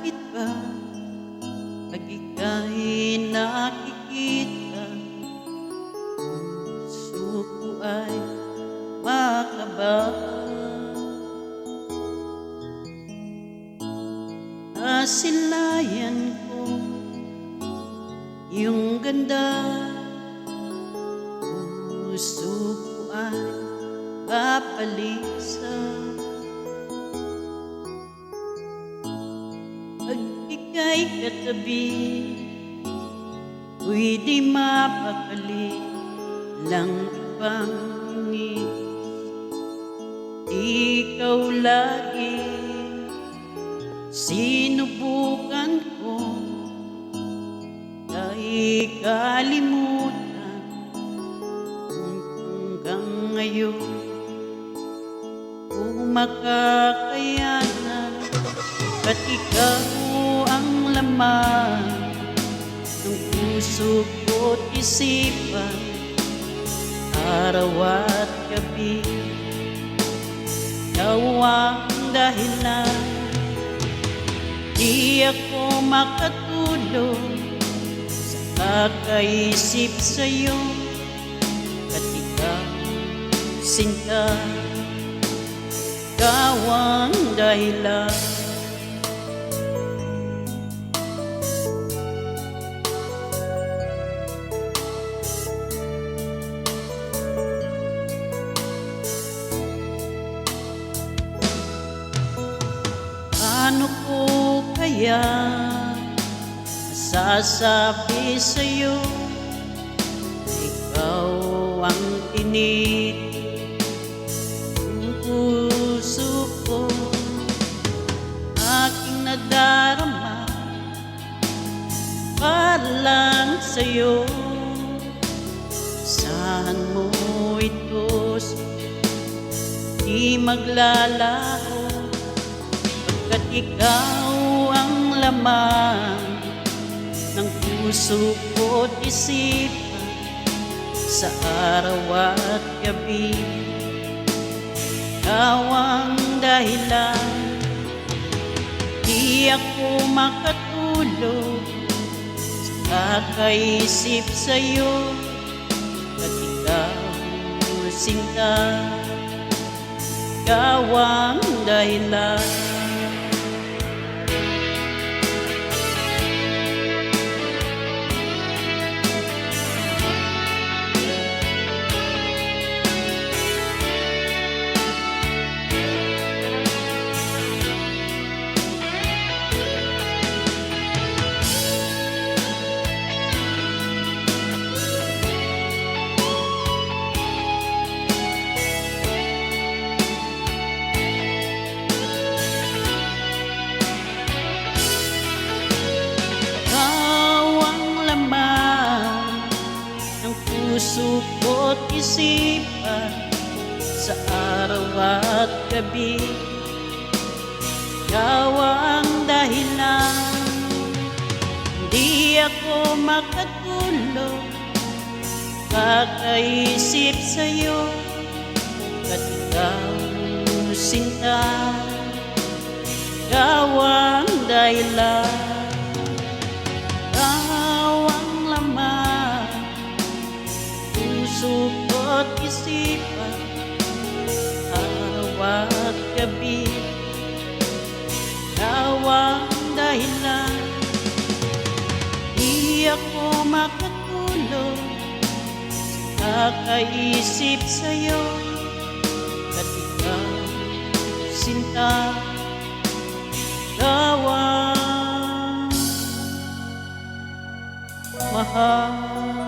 Bakit ba pag ika'y nakikita, puso ko ay makaba? Asilayan ko iyong ganda, puso ko ay papalisa. Pag ika'y katabi, ko'y di mapakali lang ibang ngis. Ikaw lagi sinubukan ko, kay kalimutan hanggang ngayon kung makakayanan. At ikaw ang laman ng puso ko't isipan, araw at gabi. Ikaw ang dahilan, di ako makatulog sa kakaisip sa'yo. At ikaw, sinta, ikaw ang dahilan. Paano ko kaya masasabi sa'yo, ikaw ang tinitig ng puso ko, aking nadarama para lang sa'yo. Saan mo ito di maglalaho, pagkat ikaw ang laman ng puso ko't isipan, sa araw at gabi. Ikaw ang dahilan, di ako makatulog sa kakaisip sa'yo. At ikaw, sinta, ikaw ang dahilan. Puso ko't isipan, sa araw at gabi. Ikaw ang dahilan, di ako makatulog kakaisip sa'yo. At ikaw, sinta, ikaw ang dahilan. Ikaw ang laman, puso ko't isipan, araw at gabi. Ikaw ang dahilan, di ako makatulog kakaisip sa'yo. At ikaw, sinta, ikaw ang mahal.